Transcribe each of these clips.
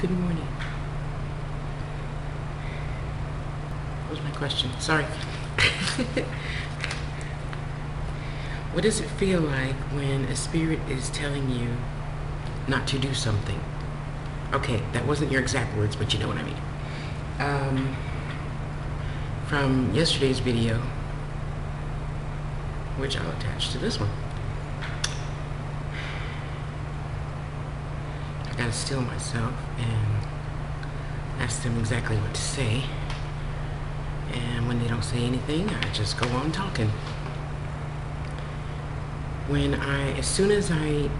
Good morning. What was my question? Sorry. What does it feel like when a spirit is telling you not to do something? Okay, that wasn't your exact words, but you know what I mean. From yesterday's video, which I'll attach to this one, I gotta still myself and ask them exactly what to say. And when they don't say anything, I just go on talking. As soon as I'm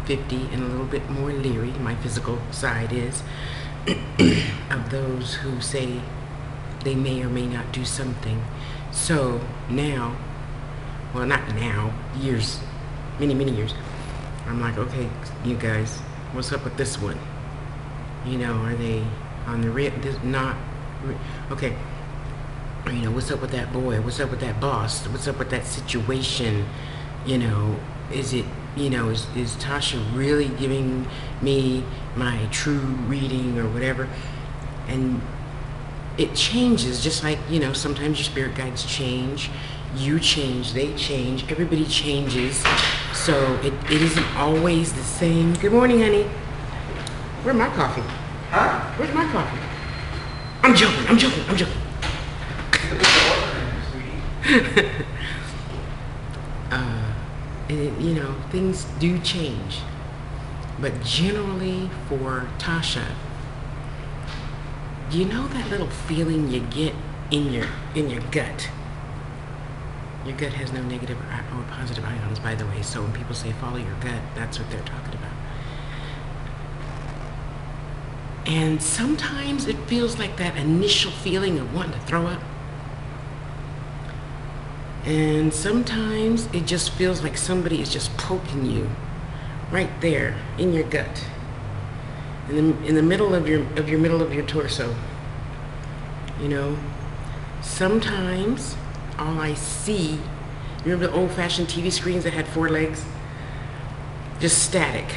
50 and a little bit more leery, my physical side is, of those who say they may or may not do something. So now, well, not now, years, many years, I'm like, okay, you guys, what's up with this one? Are they on the okay, what's up with that boy? What's up with that boss? What's up with that situation? Is it, is Tasha really giving me my true reading or whatever? And it changes, just like, sometimes your spirit guides change, you change, they change, everybody changes. So it isn't always the same. Good morning, honey. Where's my coffee? Huh? Where's my coffee? I'm joking. Things do change. But generally for Tasha, you know that little feeling you get in your gut? Your gut has no negative or positive ions, by the way. So when people say follow your gut, that's what they're talking about. And sometimes it feels like that initial feeling of wanting to throw up. And sometimes it just feels like somebody is just poking you right there in your gut, in the middle of your torso. Sometimes all I see, remember the old-fashioned TV screens that had 4 legs? Just static.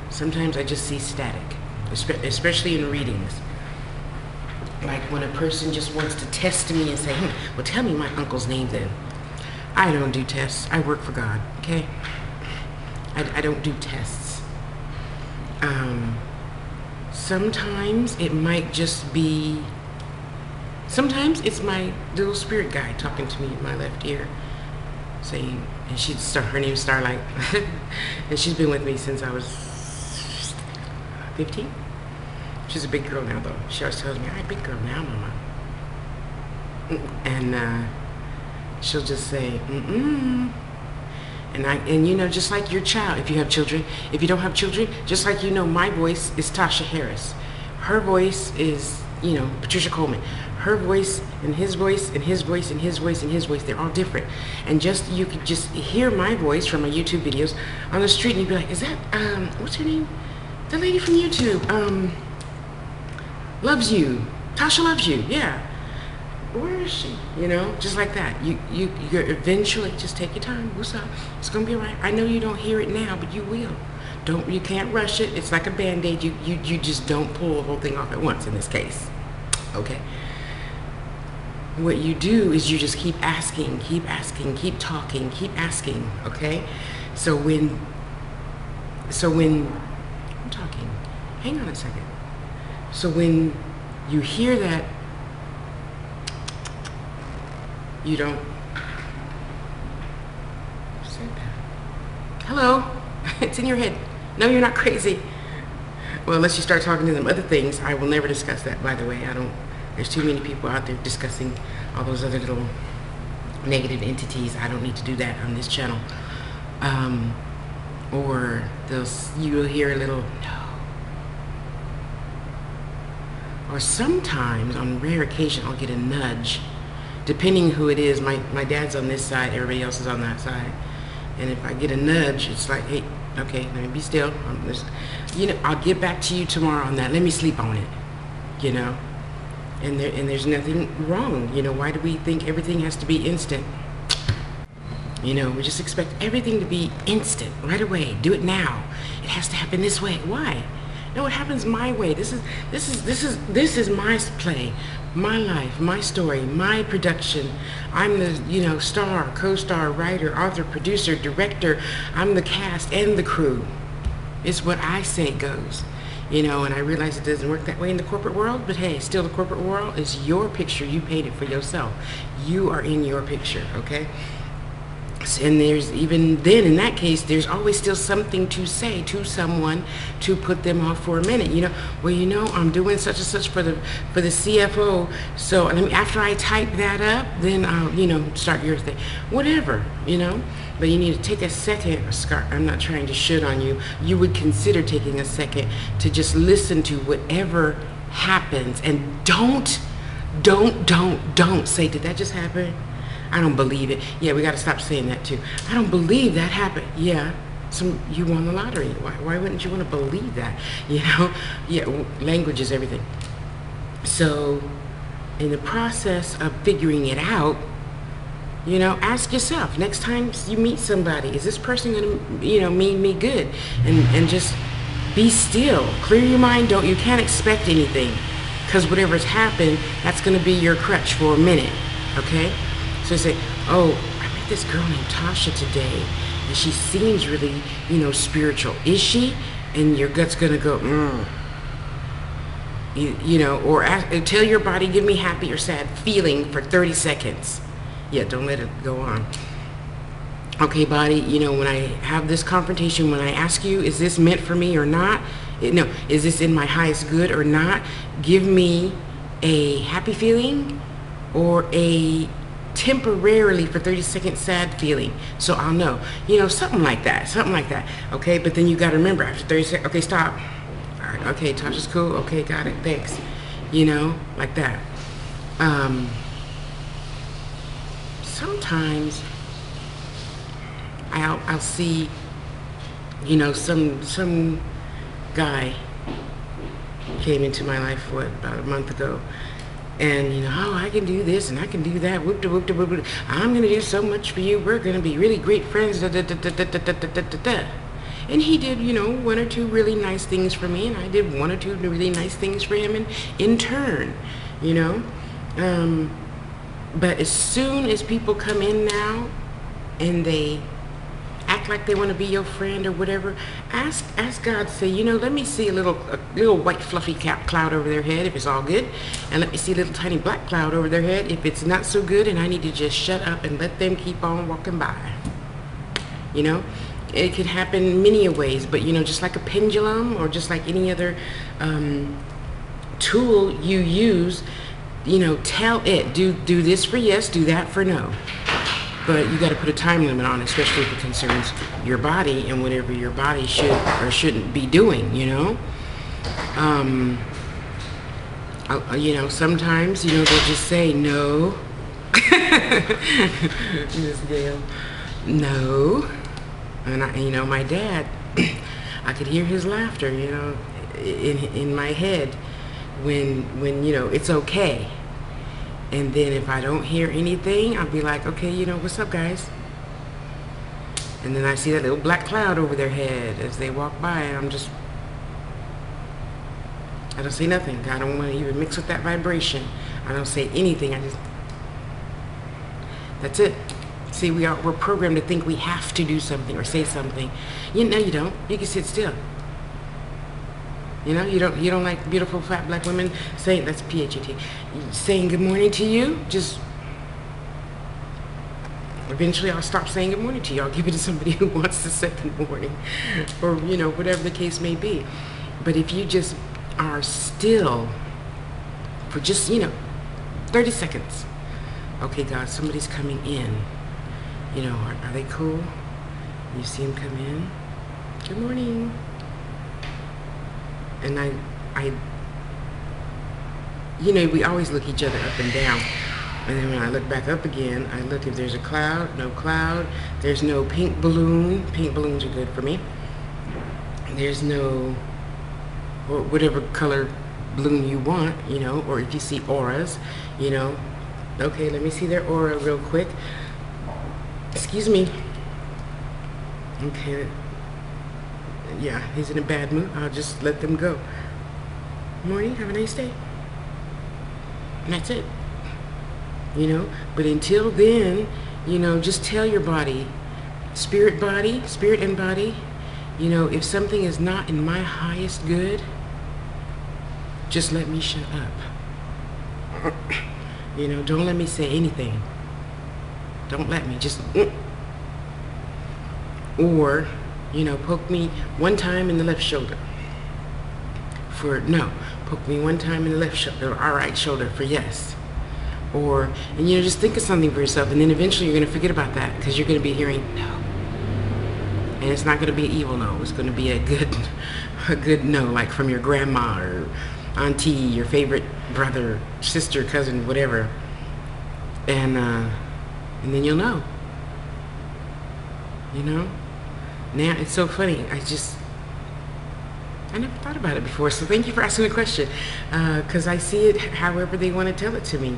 Sometimes I just see static, especially in readings. Like when a person just wants to test me and say, well, tell me my uncle's name then. I don't do tests. I work for God, okay? I don't do tests. Sometimes it might just be, sometimes it's my little spirit guide talking to me in my left ear, saying, and her name's Starlight, and she's been with me since I was 15. She's a big girl now, though. She always tells me, I'm a big girl now, Mama. And she'll just say, And just like your child, if you have children, if you don't have children, just like my voice is Tasha Harris. Her voice is, Patricia Coleman. Her voice and his voice and his voice and his voice and his voice, they're all different. And you could just hear my voice from my YouTube videos on the street and you'd be like, is that, what's her name? The lady from YouTube, loves you. Tasha loves you, yeah. Where is she? Just like that. You're eventually, just take your time. What's up? It's gonna be all right. I know you don't hear it now, but you will. You can't rush it. It's like a Band-Aid. You just don't pull the whole thing off at once in this case. Okay. What you do is you just keep asking, keep talking, keep asking, okay? So when I'm talking, hang on a second. So when you hear that, you don't say that. Hello, it's in your head. No, you're not crazy. Well, unless you start talking to them other things, I will never discuss that, by the way. There's too many people out there discussing all those other little negative entities. I don't need to do that on this channel. Or you'll hear a little no. Or sometimes, on rare occasion, I'll get a nudge. Depending who it is, my dad's on this side, everybody else is on that side. And if I get a nudge, it's like, hey, okay, let me be still. I'll get back to you tomorrow on that. Let me sleep on it, And there's nothing wrong. Why do we think everything has to be instant? We just expect everything to be instant, right away. Do it now. it has to happen this way. Why? No, it happens my way. This is my play, my life, my story, my production. I'm the star, co-star, writer, author, producer, director. I'm the cast and the crew. It's what I say goes. And I realize it doesn't work that way in the corporate world, but hey, still the corporate world is your picture. You painted for yourself. You are in your picture, okay? And there's even then, in that case, there's always still something to say to someone to put them off for a minute. I'm doing such and such for the CFO. So after I type that up, then I'll start your thing, whatever. But you need to take a second. I'm not trying to shit on you. You would consider taking a second to just listen to whatever happens, and don't say, did that just happen? I don't believe it. Yeah, we got to stop saying that too. I don't believe that happened. Yeah, you won the lottery. Why wouldn't you want to believe that? Yeah, language is everything. So, in the process of figuring it out, ask yourself, next time you meet somebody, is this person going to, mean me good? And just be still. Clear your mind. You can't expect anything, because whatever's happened, that's going to be your crutch for a minute, okay? So say, oh, I met this girl named Tasha today, and she seems really, spiritual. Is she? And your gut's gonna go, or tell your body, give me happy or sad feeling for 30 seconds. Yeah, don't let it go on. Okay, body, when I have this confrontation, when I ask you, is this meant for me or not? Is this in my highest good or not? Give me a happy feeling or a temporarily for 30 seconds sad feeling, so I'll know, something like that, okay? But then you got to remember, after 30 seconds, okay, stop. All right, okay, Tasha's cool, okay, got it, thanks, like that. Sometimes I'll see, some guy came into my life, about a month ago, and I can do this and I can do that, whoop de whoop de whoop de. I'm gonna do so much for you, we're gonna be really great friends, da, da, da, da, da, da, da, da, da, da. And he did one or two really nice things for me, and I did one or two really nice things for him in turn. But as soon as people come in now and they act like they want to be your friend or whatever, ask God, say, let me see a little white fluffy cloud over their head if it's all good, and let me see a little tiny black cloud over their head if it's not so good, and I need to just shut up and let them keep on walking by. It could happen many ways, but just like a pendulum or just like any other tool you use, tell it, do this for yes, do that for no. But you got to put a time limit on it, especially if it concerns your body and whatever your body should or shouldn't be doing, sometimes, they'll just say no. Miss Gail, no. And my dad, I could hear his laughter, in my head when it's okay. And then if I don't hear anything, I'll be like, okay, what's up, guys? And then I see that little black cloud over their head as they walk by, and I don't say nothing. I don't want to even mix with that vibration. I don't say anything. That's it. See, we're programmed to think we have to do something or say something. You don't. You can sit still. You don't like beautiful fat black women saying, that's PHET, saying good morning to you. Just eventually I'll stop saying good morning to you. I'll give it to somebody who wants to say good morning, or whatever the case may be. But if you just are still for just 30 seconds, okay, God, somebody's coming in, are they cool? You see them come in, good morning. And we always look each other up and down. And then when I look back up again, I look if there's a cloud, no cloud. There's no pink balloon. Pink balloons are good for me. There's no, or whatever color balloon you want, or if you see auras, okay, let me see their aura real quick. Excuse me. Okay. yeah, he's in a bad mood, I'll just let them go. Morning, have a nice day. And that's it. But until then, just tell your body, spirit and body, if something is not in my highest good, just let me shut up. Don't let me say anything. Don't let me, just, or, poke me one time in the left shoulder. Poke me one time in the left shoulder, or right shoulder for yes. Or, and just think of something for yourself, and then eventually you're going to forget about that, because you're going to be hearing no. And it's not going to be an evil no. It's going to be a good no, like from your grandma or auntie, your favorite brother, sister, cousin, whatever. And then you'll know. Now it's so funny. I never thought about it before, so thank you for asking the question, because I see it however they want to tell it to me,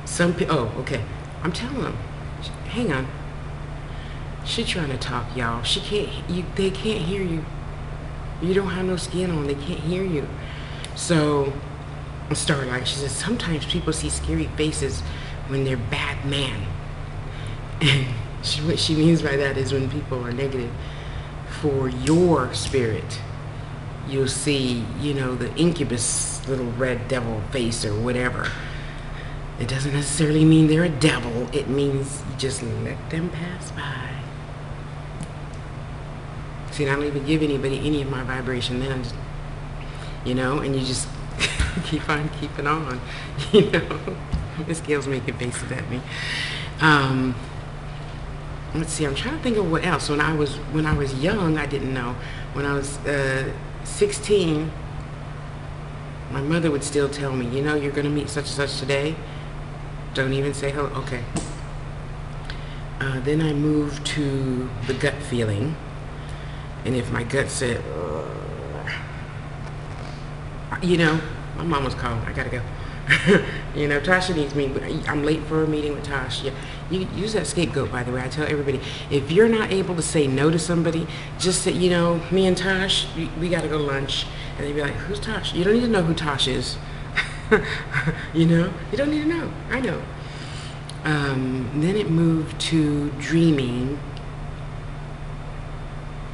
Some people, oh, okay, I'm telling them, hang on, she's trying to talk, y'all. They can't hear you. You don't have no skin on, they can't hear you. So, Starlight, she says, sometimes people see scary faces when they're bad man. And what she means by that is when people are negative for your spirit, you'll see, the incubus little red devil face or whatever. It doesn't necessarily mean they're a devil. It means you just let them pass by. See, I don't even give anybody any of my vibration. Then I just, and you just keep on keeping on, This girl's making faces at me. Let's see, I'm trying to think of what else. When I was young, I didn't know. When I was 16, my mother would still tell me, you're going to meet such and such today. Don't even say hello. Okay. Then I moved to the gut feeling. And if my gut said, my mom was calling. I got to go. Tasha needs me. I'm late for a meeting with Tosh. Yeah, you use that scapegoat, by the way. I tell everybody, if you're not able to say no to somebody, just say, me and Tosh, we got to go to lunch. And they'd be like, who's Tosh? You don't need to know who Tosh is. You don't need to know. I know. Then it moved to dreaming.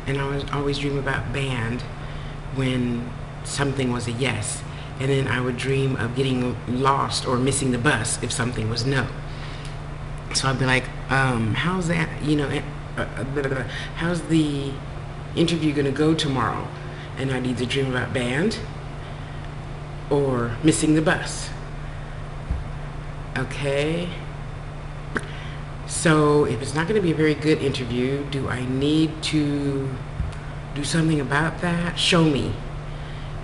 And I was always dream about band when something was a yes. And then I would dream of getting lost or missing the bus if something was no. So I'd be like, how's that, how's the interview gonna go tomorrow? And I'd either dream about band or missing the bus. Okay. So if it's not gonna be a very good interview, do I need to do something about that? Show me.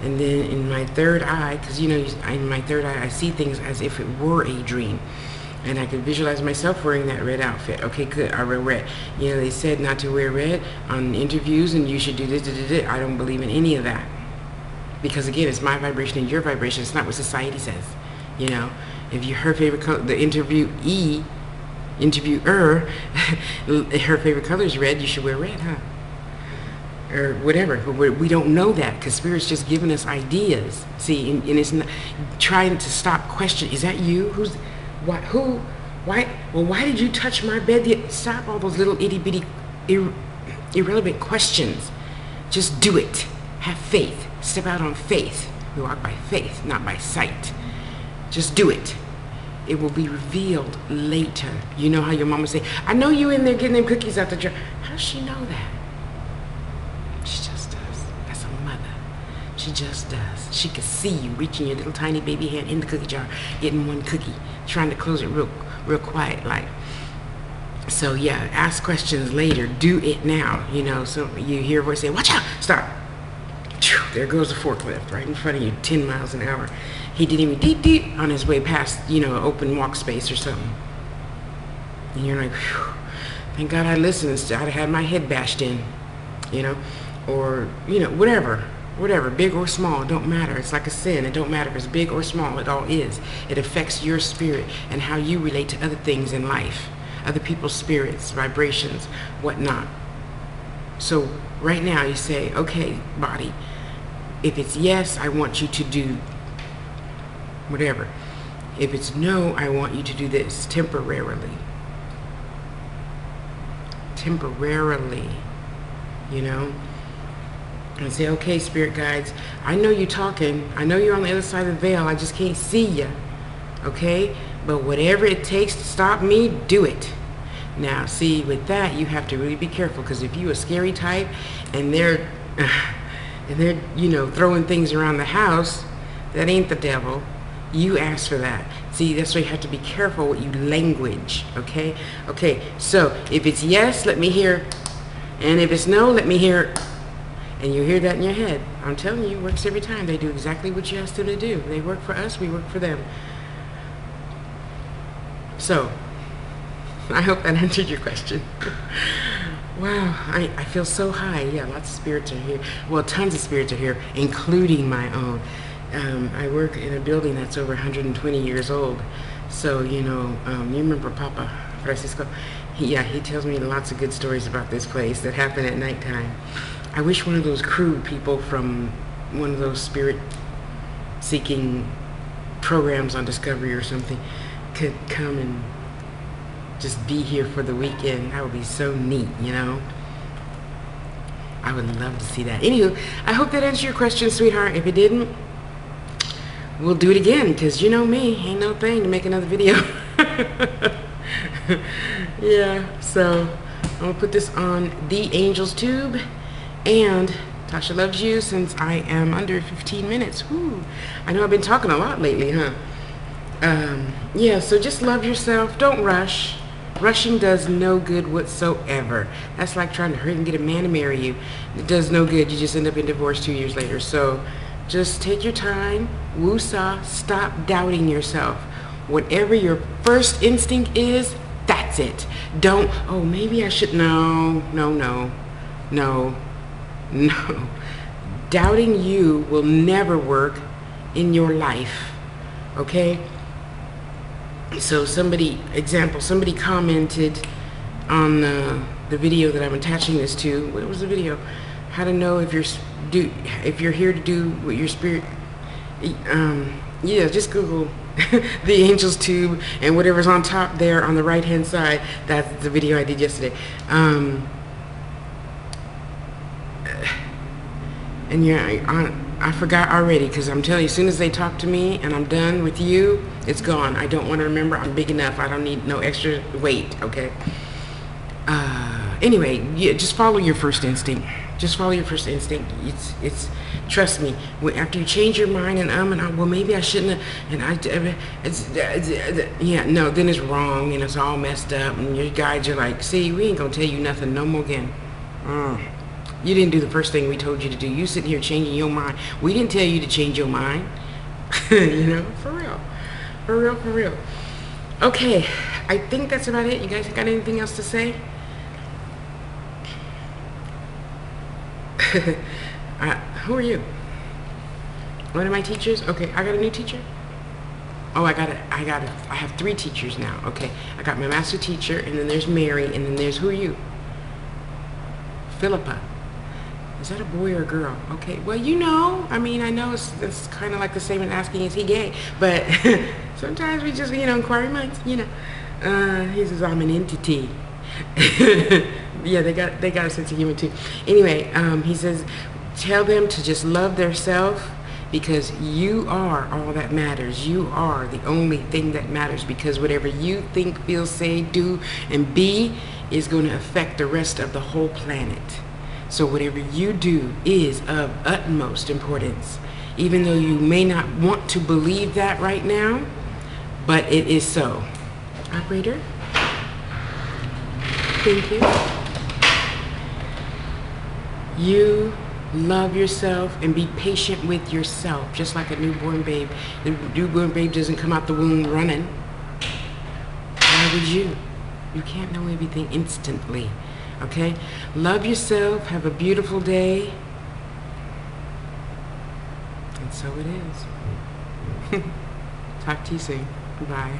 And then in my third eye, because in my third eye I see things as if it were a dream, and I could visualize myself wearing that red outfit. Okay, good, I wear red. They said not to wear red on interviews, and you should do this. I don't believe in any of that, because again, it's my vibration and your vibration. It's not what society says. If her favorite color, the interviewer, her favorite color is red, you should wear red, huh? Or whatever, but we don't know that, because Spirit's just giving us ideas. See, and it's not trying to stop question. Is that you? Why did you touch my bed? Stop all those little itty bitty irrelevant questions. Just do it. Have faith. Step out on faith. We walk by faith, not by sight. Just do it. It will be revealed later. You know how your mama say, I know you in there getting them cookies out the jar. How does she know that? She just does. That's a mother. She just does. She could see you reaching your little tiny baby hand in the cookie jar, getting one cookie, trying to close it real quiet, like. So yeah, ask questions later. Do it now. So you hear a voice say, "Watch out! Stop!" There goes the forklift right in front of you, 10 miles an hour. He didn't even deep on his way past, an open walk space or something. And you're like, whew, thank God I listened instead. I'd have had my head bashed in, or, whatever, big or small, it don't matter. It's like a sin. It don't matter if it's big or small. It all is. It affects your spirit and how you relate to other things in life, other people's spirits, vibrations, whatnot. So right now you say, okay, body, if it's yes, I want you to do whatever. If it's no, I want you to do this temporarily. Temporarily, you know? And say, okay, spirit guides, I know you're talking. I know you're on the other side of the veil. I just can't see you. Okay? But whatever it takes to stop me, do it. Now, see, with that, you have to really be careful, because if you a scary type and they're, you know, throwing things around the house, that ain't the devil. You asked for that. See, that's why you have to be careful with your language, okay? Okay, so if it's yes, let me hear. And if it's no, let me hear. And you hear that in your head. I'm telling you, it works every time. They do exactly what you asked them to do. They work for us, we work for them. So, I hope that answered your question. Wow, I feel so high. Yeah, lots of spirits are here. Well, tons of spirits are here, including my own. I work in a building that's over 120 years old. So, you know, you remember Papa Francisco? He tells me lots of good stories about this place that happen at nighttime. I wish one of those crew people from one of those spirit-seeking programs on Discovery or something could come and just be here for the weekend. That would be so neat, you know? I would love to see that. Anywho, I hope that answered your question, sweetheart. If it didn't, we'll do it again, because you know me, ain't no thing to make another video. Yeah, so I'm going to put this on the Angel's Tube. And Tasha loves you, since I am under 15 minutes. Woo. I know I've been talking a lot lately, huh? Yeah, so just love yourself. Don't rush. Rushing does no good whatsoever. That's like trying to hurry and get a man to marry you. It does no good. You just end up in divorce 2 years later. So just take your time. Woo-saw. Stop doubting yourself. Whatever your first instinct is, that's it. Don't, oh, maybe I should. No. Doubting you will never work in your life. Okay? So somebody commented on the video that I'm attaching this to. What was the video? How to know if you're here to do what your spirit. Yeah, just Google the Angel's Tube, and whatever's on top there on the right hand side. That's the video I did yesterday. And yeah, I forgot already, because I'm telling you, as soon as they talk to me and I'm done with you, it's gone. I don't want to remember. I'm big enough. I don't need no extra weight, okay? Anyway, yeah, just follow your first instinct. Just follow your first instinct. It's trust me, after you change your mind and well, maybe I shouldn't have, and yeah, no, then it's wrong and it's all messed up, and your guides are like, see, we ain't gonna tell you nothing no more again. You didn't do the first thing we told you to do. You sitting here changing your mind. We didn't tell you to change your mind. You know, for real. For real, for real. Okay, I think that's about it. You guys got anything else to say? Who are you? One of my teachers? Okay, I got a new teacher. Oh, I have 3 teachers now. Okay, I got my master teacher, and then there's Mary, and then there's, who are you? Philippa. Is that a boy or a girl? Okay, well, you know, I mean, I know it's kind of like the same as asking, is he gay? But sometimes we just, you know, inquiry minds, you know. He says, I'm an entity. Yeah, they got a sense of humor too. Anyway, he says, tell them to just love their self, because you are all that matters. You are the only thing that matters, because whatever you think, feel, say, do, and be is going to affect the rest of the whole planet. So whatever you do is of utmost importance, even though you may not want to believe that right now, but it is so. Operator, thank you. You love yourself and be patient with yourself, just like a newborn babe. The newborn babe doesn't come out the womb running. Why would you? You can't know everything instantly. Okay? Love yourself. Have a beautiful day. And so it is. Talk to you soon. Bye.